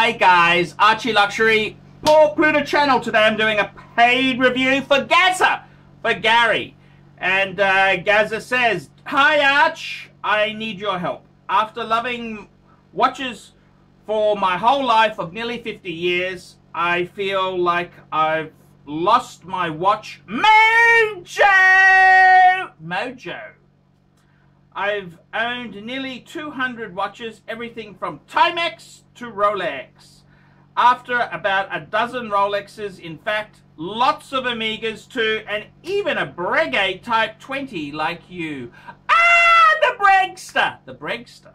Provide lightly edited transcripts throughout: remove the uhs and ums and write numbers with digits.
Hi guys, Archie Luxury for Pluta channel. Today I'm doing a paid review for Gaza, for Gary. And Gaza says, "Hi Arch, I need your help. After loving watches for my whole life of nearly 50 years, I feel like I've lost my watch mojo. I've owned nearly 200 watches, everything from Timex to Rolex. After about a dozen Rolexes, in fact, lots of Omegas too, and even a Breguet Type 20 like you. Ah, the Bregster.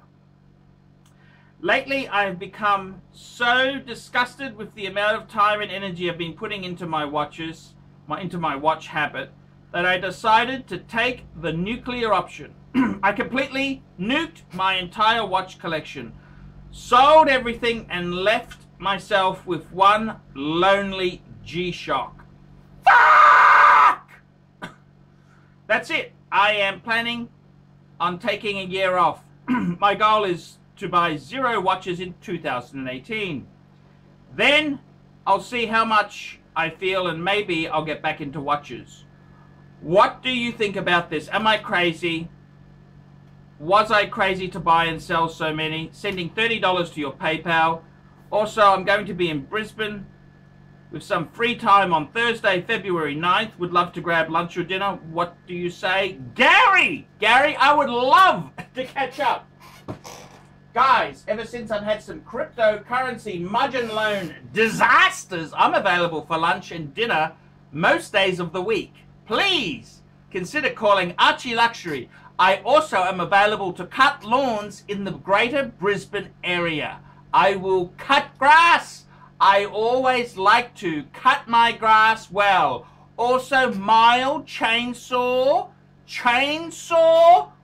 Lately, I've become so disgusted with the amount of time and energy I've been putting into my watches, into my watch habit, that I decided to take the nuclear option. I completely nuked my entire watch collection, sold everything, and left myself with one lonely G-Shock. Fuck! That's it. I am planning on taking a year off. My goal is to buy 0 watches in 2018. Then I'll see how much I feel, and maybe I'll get back into watches. What do you think about this? Am I crazy? Was I crazy to buy and sell so many? Sending $30 to your PayPal. Also, I'm going to be in Brisbane with some free time on Thursday, February 9th. Would love to grab lunch or dinner. What do you say? Gary, I would love to catch up. Guys, ever since I've had some cryptocurrency margin loan disasters, I'm available for lunch and dinner most days of the week. Please consider calling Archie Luxury. I also am available to cut lawns in the greater Brisbane area. I will cut grass. I always like to cut my grass well. Also mild chainsaw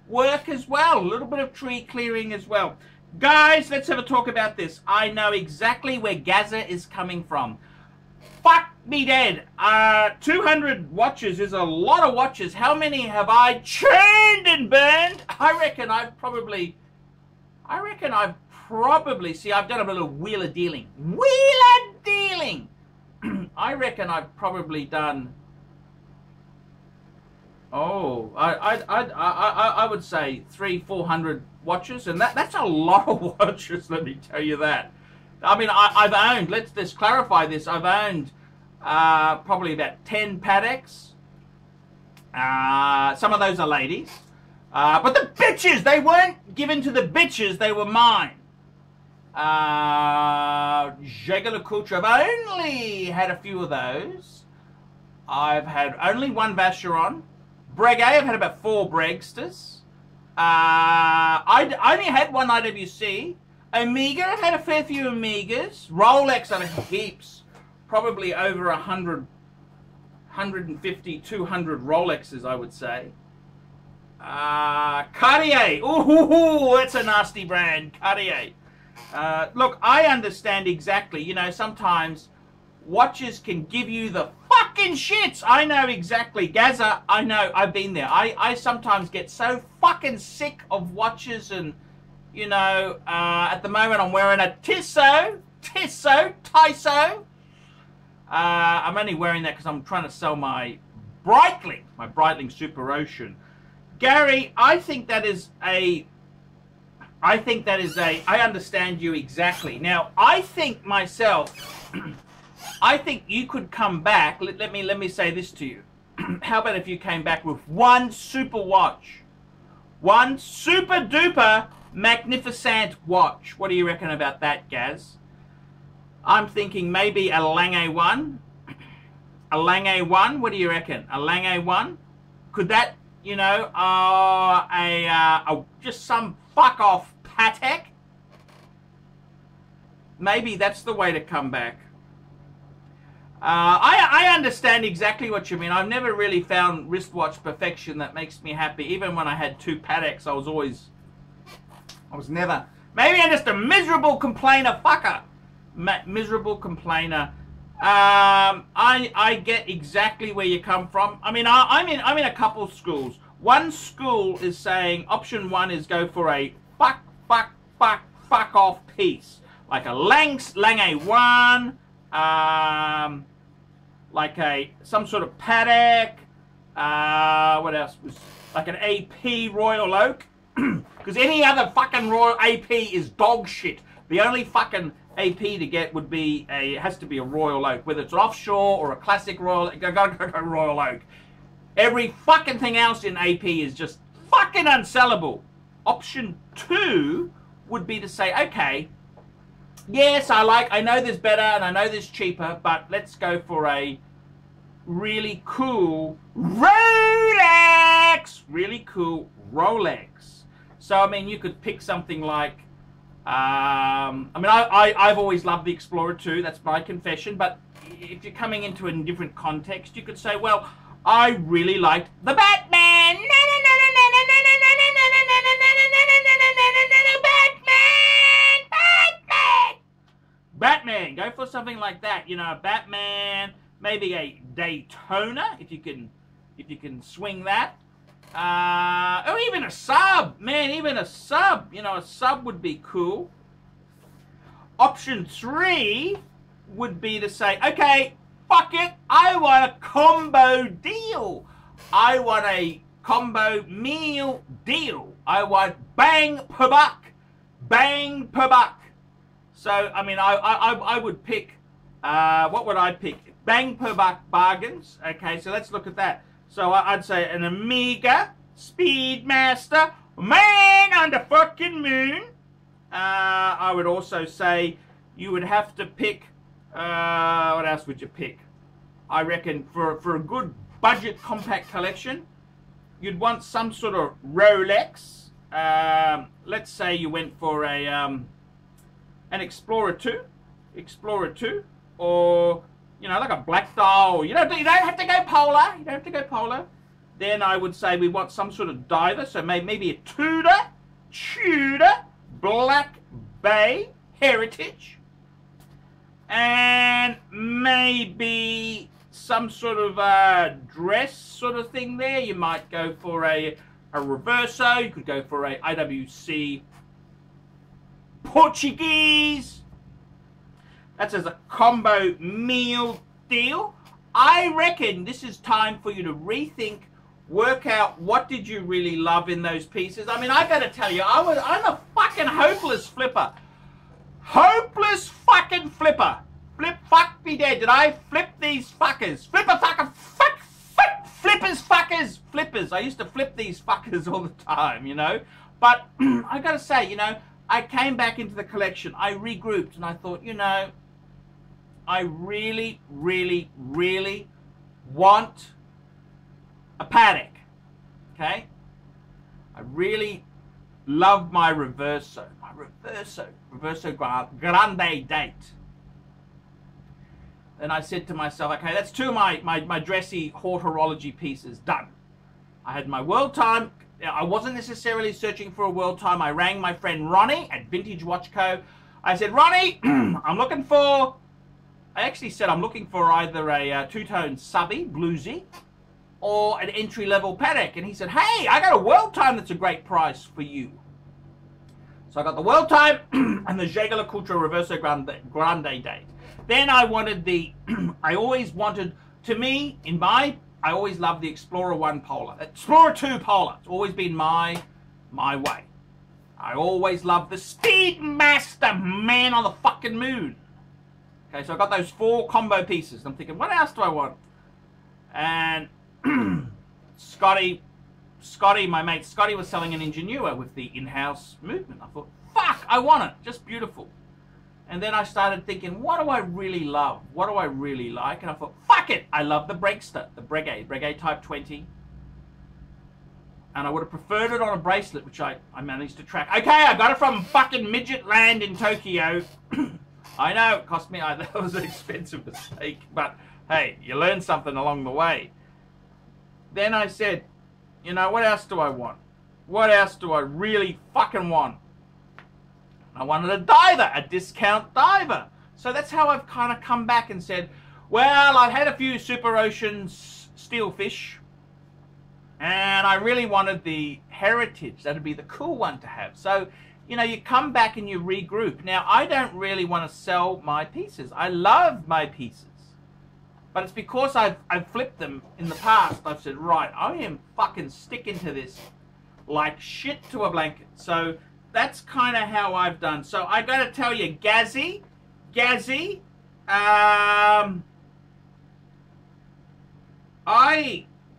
work as well. A little bit of tree clearing as well. Guys, let's have a talk about this. I know exactly where Gaza is coming from. Fuck me dead. 200 watches is a lot of watches. How many have I churned and burned? I reckon I've probably, see, I've done a little wheeler dealing. I reckon I've probably done, I would say 300-400 watches, and that's a lot of watches, let me tell you that. I mean, I've owned, let's clarify this, I've owned probably about 10 Pateks. Some of those are ladies. But the bitches, they weren't given to the bitches, they were mine. JEWELLERY, I've only had a few of those. I've had only one Vacheron. Breguet, I've had about 4 Bregsters. I only had one IWC. Omega, I've had a fair few Omegas. Rolex, I've had heaps. Probably over 100, 150, 200 Rolexes, I would say. Cartier, ooh, that's a nasty brand, Cartier. Look, I understand exactly, you know, sometimes watches can give you the fucking shits. I know exactly. Gaza, I know, I've been there. I sometimes get so fucking sick of watches, and, you know, at the moment I'm wearing a Tissot. I'm only wearing that because I'm trying to sell my Breitling Super Ocean. Gary, I understand you exactly. Now, I think myself, I think you could come back. Let me say this to you. How about if you came back with one super watch? One super duper magnificent watch. What do you reckon about that, Gaz? I'm thinking maybe a Lange 1. A Lange 1, what do you reckon? A Lange 1? Could that, you know, just some fuck off Patek? Maybe that's the way to come back. I understand exactly what you mean. I've never really found wristwatch perfection that makes me happy. Even when I had 2 Pateks, I was never, maybe I'm just a miserable complainer fucker. Miserable complainer. I get exactly where you come from. I mean, I'm in a couple schools. One school is saying option 1 is go for a fuck off piece. like a Lange 1, like some sort of Paddock. What else was like an AP Royal Oak? Because any other fucking Royal AP is dog shit. The only fucking AP to get would be has to be a Royal Oak, whether it's offshore or a classic Royal. Go Royal Oak. Every fucking thing else in AP is just fucking unsellable. Option 2 would be to say, okay, yes, I know there's better and I know there's cheaper, but let's go for a really cool Rolex. Really cool Rolex. So, I mean, you could pick something like, I mean, I've always loved the Explorer 2, that's my confession, but if you're coming into a different context, you could say, well, I really liked the Batman. Batman, go for something like that, you know, a Batman, maybe a Daytona, if you can swing that. Or even a sub, man, even a sub, you know, a sub would be cool. Option 3 would be to say, okay, fuck it, I want a combo deal. I want a combo meal deal. I want bang per buck. Bang per buck. So, I mean, I would pick, what would I pick? Bang per buck bargains. Okay, so let's look at that. So I'd say an Amiga Speedmaster, man on the fucking moon. I would also say you would have to pick, what else would you pick? I reckon for a good budget compact collection, you'd want some sort of Rolex. Let's say you went for a an Explorer 2, or you know, like a black dial. You don't have to go polar. You don't have to go polar. Then I would say we want some sort of diver, so maybe a Tudor Black Bay Heritage, and maybe some sort of dress sort of thing there. You might go for a Reverso. You could go for a IWC Portuguese. That's as a combo meal deal. I reckon this is time for you to rethink, work out what did you really love in those pieces. I mean, I gotta tell you, I'm a fucking hopeless flipper. Hopeless fucking flipper. Fuck me dead. Did I flip these fuckers? Flippers. I used to flip these fuckers all the time, you know. But I gotta say, you know, I came back into the collection. I regrouped and I thought, you know, I really, really, really want a Paddock. Okay? I really love my Reverso. Reverso Grande date. Then I said to myself, okay, that's two of my dressy horology pieces done. I had my world time. I wasn't necessarily searching for a world time. I rang my friend Ronnie at Vintage Watch Co. I said, Ronnie, I'm looking for either a two-tone subby, bluesy, or an entry-level Paddock. And he said, hey, I got a world time that's a great price for you. So I got the world time and the JEWELLERY Reverso Grande date. Then I wanted I always loved the Explorer 1 Polar. Explorer 2 Polar. It's always been my way. I always loved the Speedmaster, man on the fucking moon. Okay, so I got those 4 combo pieces. I'm thinking, what else do I want? And Scotty, my mate Scotty, was selling an Ingenua with the in-house movement. I thought, fuck, I want it. Just beautiful. And then I started thinking, what do I really love? What do I really like? And I thought, fuck it, I love the Breakster, the Breguet Type 20. And I would have preferred it on a bracelet, which I managed to track. Okay, I got it from fucking Midget Land in Tokyo. I know, it cost me, that was an expensive mistake. But hey, you learn something along the way. Then I said, you know, what else do I want? What else do I really fucking want? I wanted a diver, a discount diver. So that's how I've kind of come back and said, well, I've had a few Super Oceans Steelfish, and I really wanted the Heritage. That'd be the cool one to have. So you know, you come back and you regroup. Now, I don't really want to sell my pieces. I love my pieces. But it's because I've flipped them in the past. I've said, right, I am fucking sticking to this like shit to a blanket. So that's kind of how I've done. So I got to tell you, Gazzy,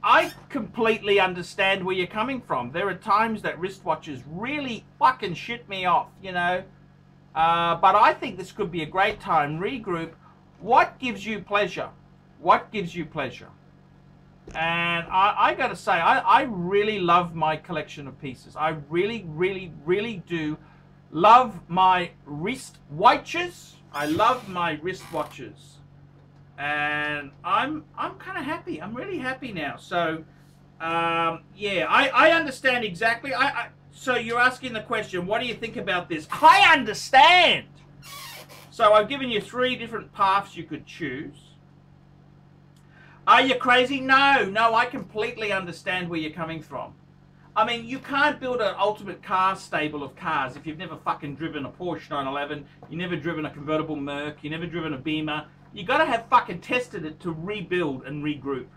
I completely understand where you're coming from. There are times that wristwatches really fucking shit me off, you know. But I think this could be a great time. Regroup. What gives you pleasure? What gives you pleasure? And I got to say, I really love my collection of pieces. I really, really, really do love my wristwatches. I love my wristwatches. And I'm kind of happy. I'm really happy now. So, yeah, I understand exactly. So you're asking the question, what do you think about this? I understand. So I've given you 3 different paths you could choose. Are you crazy? No, I completely understand where you're coming from. I mean, you can't build an ultimate car stable of cars if you've never fucking driven a Porsche 911, you've never driven a convertible Merc, you've never driven a Beamer. You got to have fucking tested it to rebuild and regroup.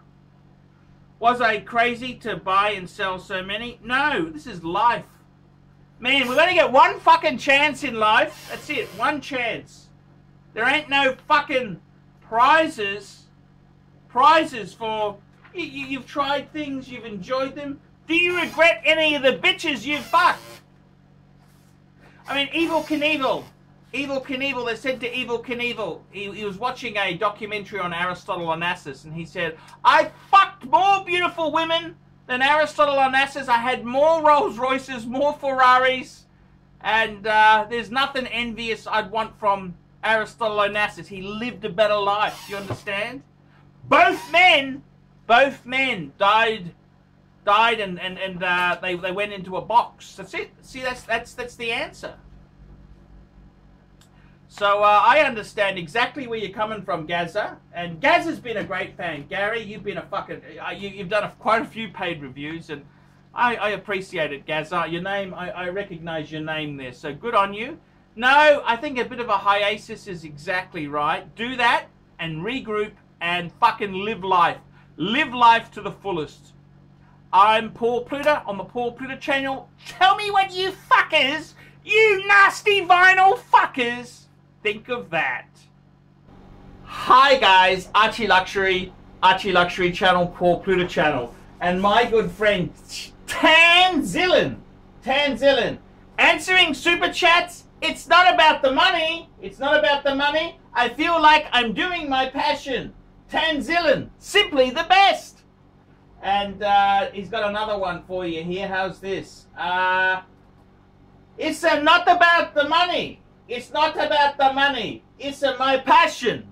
Was I crazy to buy and sell so many? No, this is life. Man, we've only got one fucking chance in life. That's it, one chance. There ain't no fucking prizes for... You've tried things, you've enjoyed them. Do you regret any of the bitches you've fucked? I mean, Evel Knievel, they said to Evel Knievel, he was watching a documentary on Aristotle Onassis, and he said, I fucked more beautiful women than Aristotle Onassis. I had more Rolls Royces, more Ferraris, and there's nothing envious I'd want from Aristotle Onassis. He lived a better life, you understand? Both men died and they went into a box. That's it. See, that's the answer. So I understand exactly where you're coming from, Gaza. And Gaza's been a great fan. Gary, you've been a fucking... you've done quite a few paid reviews, and I appreciate it, Gaza. Your name, I recognize your name there, so good on you. No, I think a bit of a hiatus is exactly right. Do that and regroup and fucking live life. Live life to the fullest. I'm Paul Pluta on the Paul Pluta channel. Tell me what you fuckers, you nasty vinyl fuckers, think of that. Hi guys, Archie Luxury channel, Paul Pluta channel. And my good friend, Tanzillin, answering super chats. It's not about the money. It's not about the money. I feel like I'm doing my passion. Tanzillin, simply the best. And he's got another one for you here. How's this? It's not about the money. It's not about the money. It's my passion.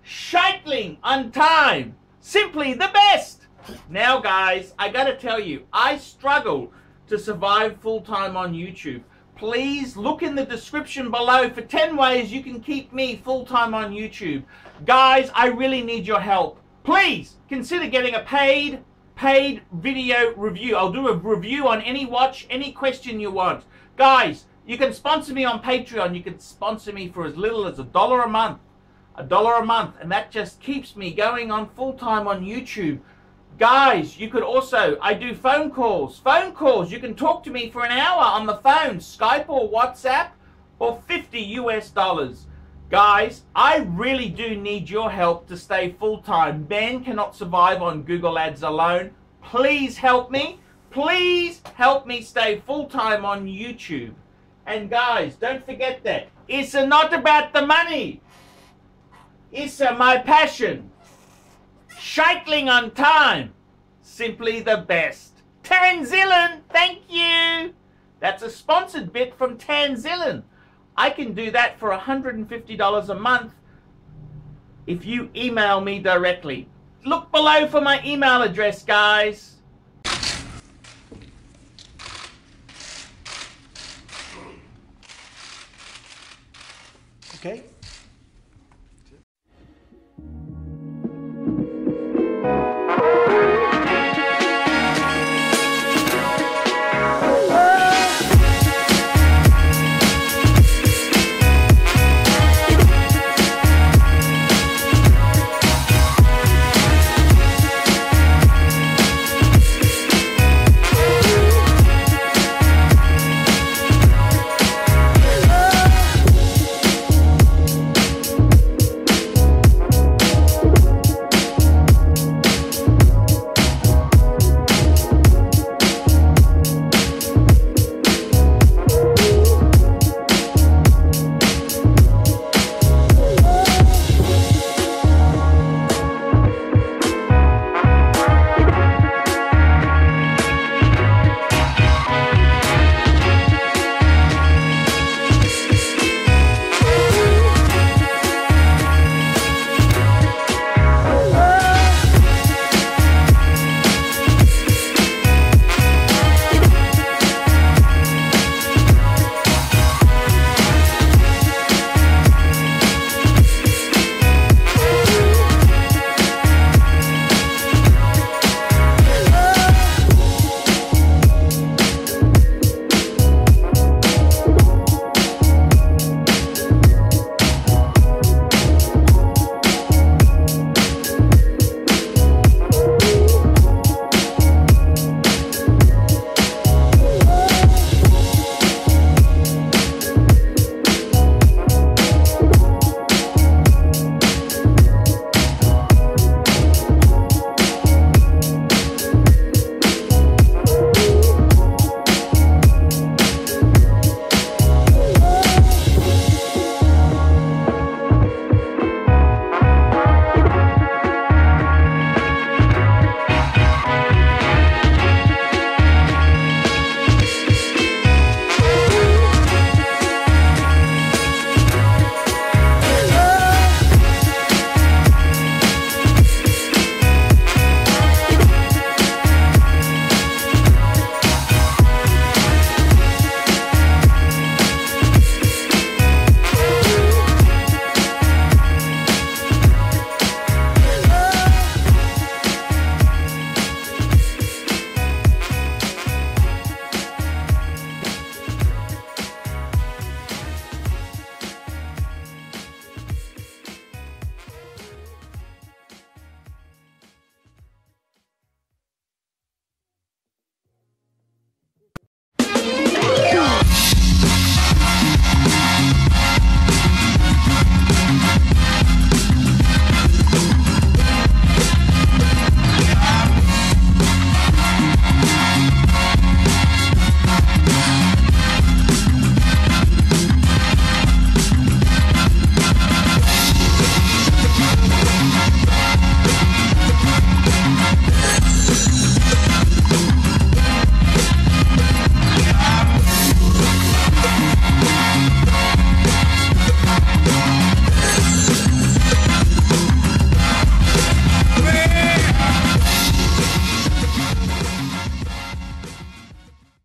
Shitling on time. Simply the best. Now, guys, I got to tell you, I struggle to survive full-time on YouTube. Please look in the description below for 10 ways you can keep me full-time on YouTube. Guys, I really need your help. Please consider getting a paid video review. I'll do a review on any watch, any question you want. Guys, you can sponsor me on Patreon. You can sponsor me for as little as $1 a month. $1 a month. And that just keeps me going on full-time on YouTube. Guys, you could also, I do phone calls. Phone calls, you can talk to me for an hour on the phone, Skype or WhatsApp, for $50 US. Guys, I really do need your help to stay full-time. Man cannot survive on Google Ads alone. Please help me. Please help me stay full-time on YouTube. And guys, don't forget that. It's not about the money. It's my passion. Shitling on time. Simply the best. Tanzillin, thank you. That's a sponsored bit from Tanzillin. I can do that for $150 a month if you email me directly. Look below for my email address, guys. Okay,